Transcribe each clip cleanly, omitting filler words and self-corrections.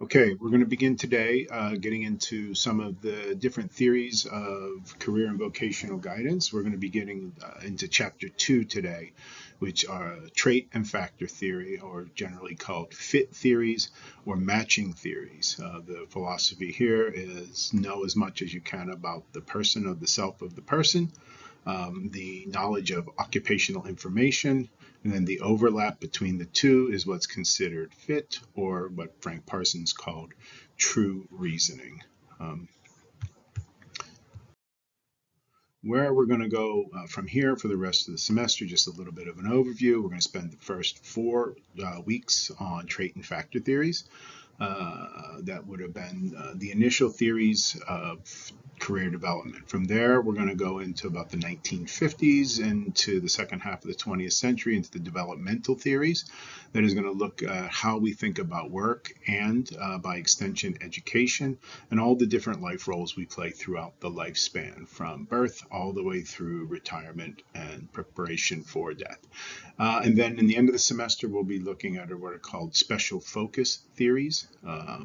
Okay, we're going to begin today getting into some of the different theories of career and vocational guidance. We're going to be getting into chapter 2 today, which are trait and factor theory, or generally called fit theories or matching theories. The philosophy here is know as much as you can about the person or the self of the person, the knowledge of occupational information, and then the overlap between the two is what's considered fit, or what Frank Parsons called true reasoning. Um, where we're going to go from here for the rest of the semester, just a little bit of an overview. We're going to spend the first 4 weeks on trait and factor theories. That would have been the initial theories of career development. From there, we're going to go into about the 1950s, into the second half of the 20th century, into the developmental theories. That is going to look at how we think about work and, by extension, education, and all the different life roles we play throughout the lifespan, from birth all the way through retirement and preparation for death. And then in the end of the semester, we'll be looking at what are called special focus theories.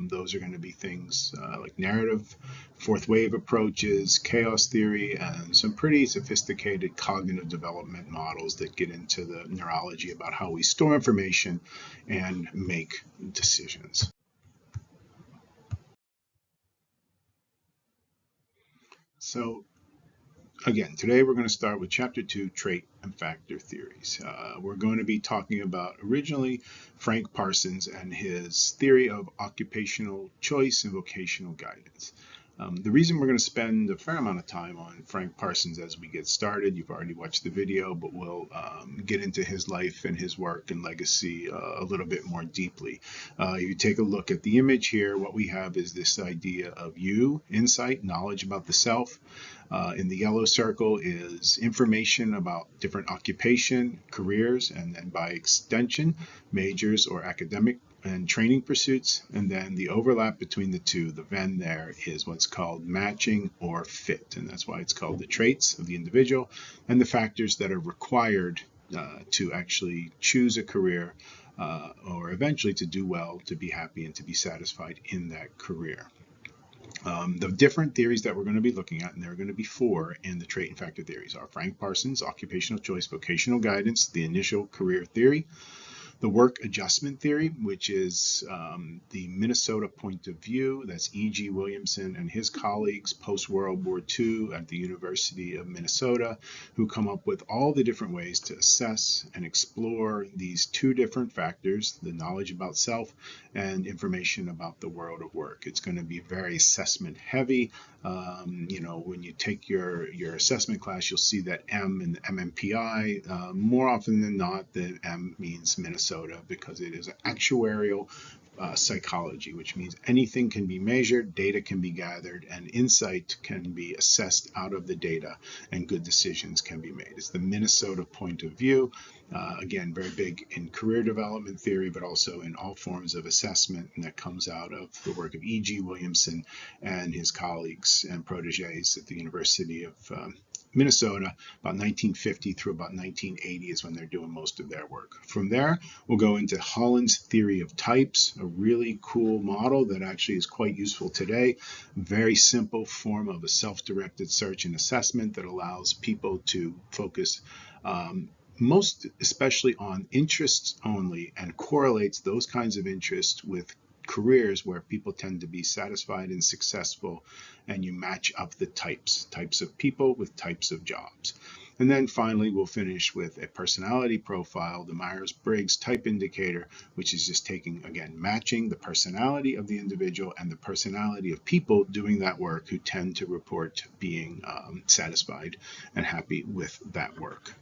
Those are going to be things like narrative, fourth wave approaches, chaos theory, and some pretty sophisticated cognitive development models that get into the neurology about how we store information and make decisions. So again, today we're going to start with Chapter 2, Trait and Factor Theories. We're going to be talking about originally Frank Parsons and his theory of occupational choice and vocational guidance. The reason we're going to spend a fair amount of time on Frank Parsons as we get started, you've already watched the video, but we'll get into his life and his work and legacy a little bit more deeply. You take a look at the image here, what we have is this idea of you, insight, knowledge about the self. In the yellow circle is information about different occupation, careers, and then by extension, majors or academic and training pursuits. And then the overlap between the two, the Venn there, is what's called matching or fit. And that's why it's called the traits of the individual and the factors that are required to actually choose a career or eventually to do well, to be happy, and to be satisfied in that career. The different theories that we're going to be looking at, and there are going to be 4 in the trait and factor theories, are Frank Parsons' occupational choice vocational guidance, the initial career theory, the work adjustment theory, which is the Minnesota point of view. That's E.G. Williamson and his colleagues post-World War II at the University of Minnesota, who come up with all the different ways to assess and explore these 2 different factors, the knowledge about self and information about the world of work. It's going to be very assessment heavy. When you take your assessment class, you'll see that M in the MMPI. More often than not, the M means Minnesota because it is actuarial psychology, which means anything can be measured, data can be gathered, and insight can be assessed out of the data, and good decisions can be made. It's the Minnesota point of view. Again, very big in career development theory, but also in all forms of assessment, and that comes out of the work of E.G. Williamson and his colleagues and proteges at the University of Minnesota, about 1950 through about 1980 is when they're doing most of their work. From there, we'll go into Holland's theory of types, a really cool model that actually is quite useful today. Very simple form of a self-directed search and assessment that allows people to focus most especially on interests only, and correlates those kinds of interests with careers where people tend to be satisfied and successful, and you match up the types of people with types of jobs. And then finally, we'll finish with a personality profile, the Myers-Briggs type indicator, which is just taking, again, matching the personality of the individual and the personality of people doing that work who tend to report being satisfied and happy with that work.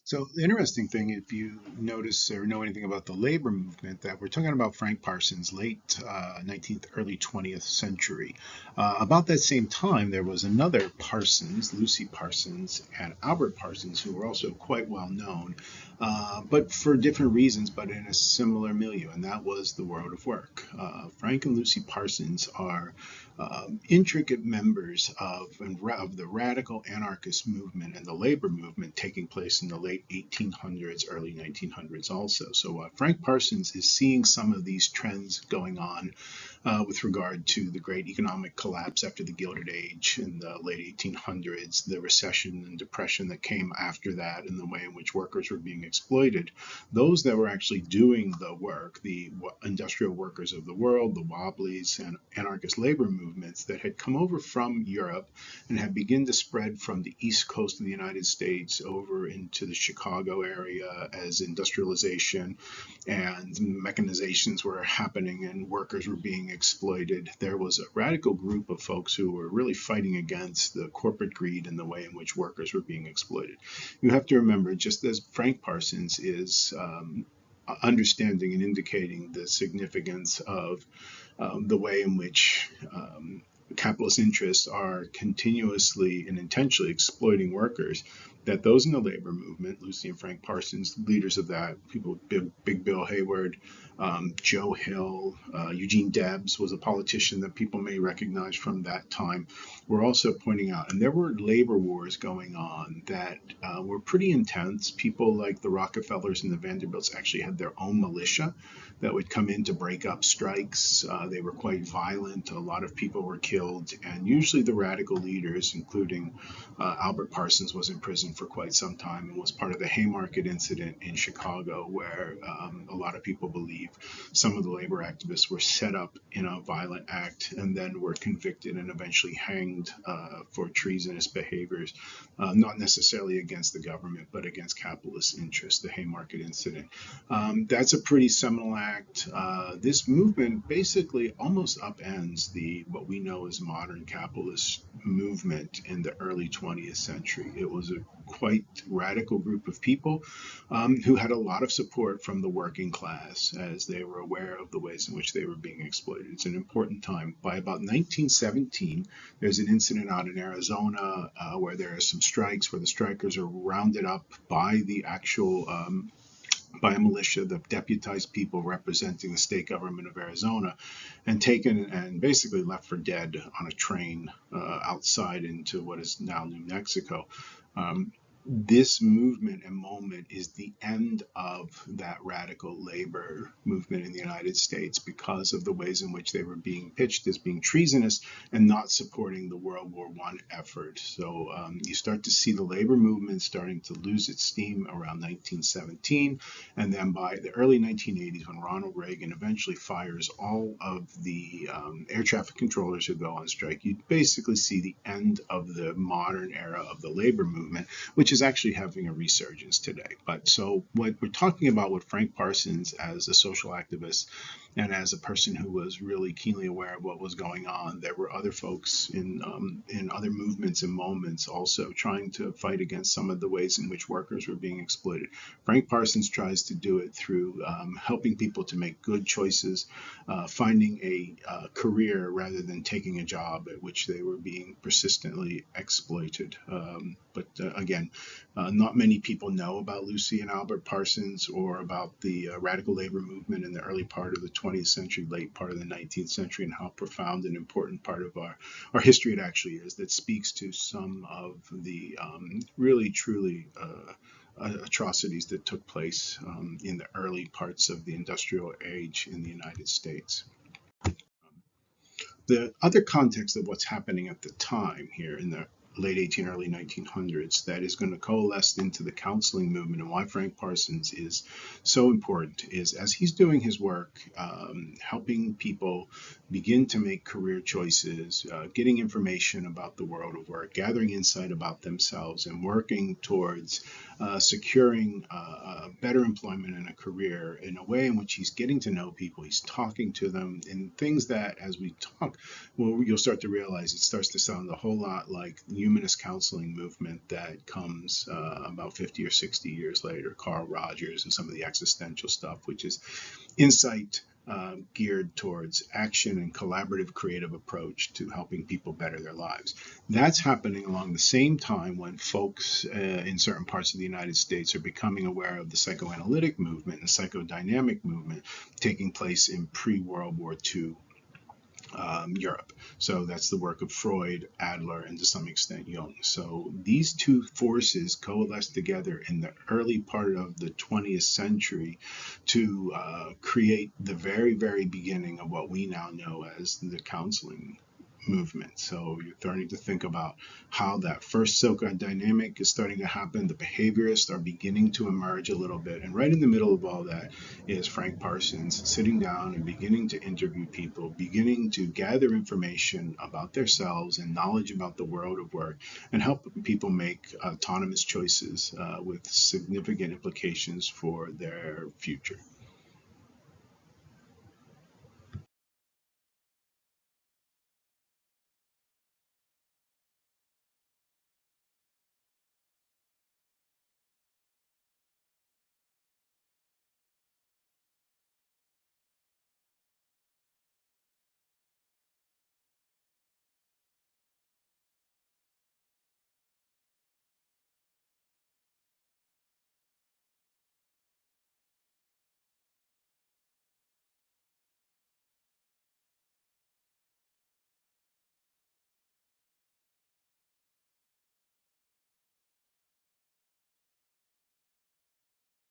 So the interesting thing, if you notice or know anything about the labor movement, that we're talking about Frank Parsons, late 19th, early 20th century. About that same time, there was another Parsons, Lucy Parsons and Albert Parsons, who were also quite well known. but for different reasons, but in a similar milieu, and that was the world of work. Frank and Lucy Parsons are intricate members of the radical anarchist movement and the labor movement taking place in the late 1800s, early 1900s also. So Frank Parsons is seeing some of these trends going on with regard to the great economic collapse after the Gilded Age in the late 1800s, the recession and depression that came after that, and the way in which workers were being exploited. Those that were actually doing the work, the industrial workers of the world, the Wobblies and anarchist labor movements that had come over from Europe and had begun to spread from the east coast of the United States over into the Chicago area as industrialization and mechanizations were happening and workers were being exploited. There was a radical group of folks who were really fighting against the corporate greed and the way in which workers were being exploited. You have to remember, just as Frank Parsons is understanding and indicating the significance of the way in which capitalist interests are continuously and intentionally exploiting workers, that those in the labor movement, Lucy and Frank Parsons, leaders of that, people, Big Bill Hayward, Joe Hill, Eugene Debs was a politician that people may recognize from that time, were also pointing out. And there were labor wars going on that were pretty intense. People like the Rockefellers and the Vanderbilts actually had their own militia that would come in to break up strikes. They were quite violent. A lot of people were killed. And usually the radical leaders, including Albert Parsons, was in prison for quite some time and was part of the Haymarket incident in Chicago, where a lot of people believe some of the labor activists were set up in a violent act and then were convicted and eventually hanged for treasonous behaviors, not necessarily against the government, but against capitalist interests, the Haymarket incident. That's a pretty seminal act. This movement basically almost upends what we know as modern capitalist movement in the early 20th century. It was a quite radical group of people who had a lot of support from the working class as they were aware of the ways in which they were being exploited. It's an important time. By about 1917, there's an incident out in Arizona where there are some strikes where the strikers are rounded up by the actual by a militia, the deputized people representing the state government of Arizona, and taken and basically left for dead on a train outside into what is now New Mexico. This movement and moment is the end of that radical labor movement in the United States because of the ways in which they were being pitched as being treasonous and not supporting the World War I effort. So you start to see the labor movement starting to lose its steam around 1917. And then by the early 1980s, when Ronald Reagan eventually fires all of the air traffic controllers who go on strike, you basically see the end of the modern era of the labor movement, which is actually having a resurgence today. But so what we're talking about with Frank Parsons as a social activist and as a person who was really keenly aware of what was going on, there were other folks in other movements and moments also trying to fight against some of the ways in which workers were being exploited. Frank Parsons tries to do it through helping people to make good choices, finding a career rather than taking a job at which they were being persistently exploited. But again, not many people know about Lucy and Albert Parsons or about the radical labor movement in the early part of the 20th century, late part of the 19th century, and how profound and important part of our history it actually is, that speaks to some of the really, truly atrocities that took place in the early parts of the industrial age in the United States. The other context of what's happening at the time here in the late 18, early 1900s that is going to coalesce into the counseling movement, and why Frank Parsons is so important is as he's doing his work, helping people begin to make career choices, getting information about the world of work, gathering insight about themselves, and working towards securing better employment and a career in a way in which he's getting to know people, he's talking to them, and things that as we talk, well, you'll start to realize it starts to sound a whole lot like the humanist counseling movement that comes about 50 or 60 years later, Carl Rogers and some of the existential stuff, which is insight, geared towards action and collaborative creative approach to helping people better their lives. That's happening along the same time when folks in certain parts of the United States are becoming aware of the psychoanalytic movement and psychodynamic movement taking place in pre-World War II Europe. So that's the work of Freud, Adler, and to some extent Jung. So these two forces coalesced together in the early part of the 20th century to create the very, very beginning of what we now know as the counseling movement. So you're starting to think about how that first Silka dynamic is starting to happen. The behaviorists are beginning to emerge a little bit. And right in the middle of all that is Frank Parsons sitting down and beginning to interview people, beginning to gather information about themselves and knowledge about the world of work, and help people make autonomous choices with significant implications for their future.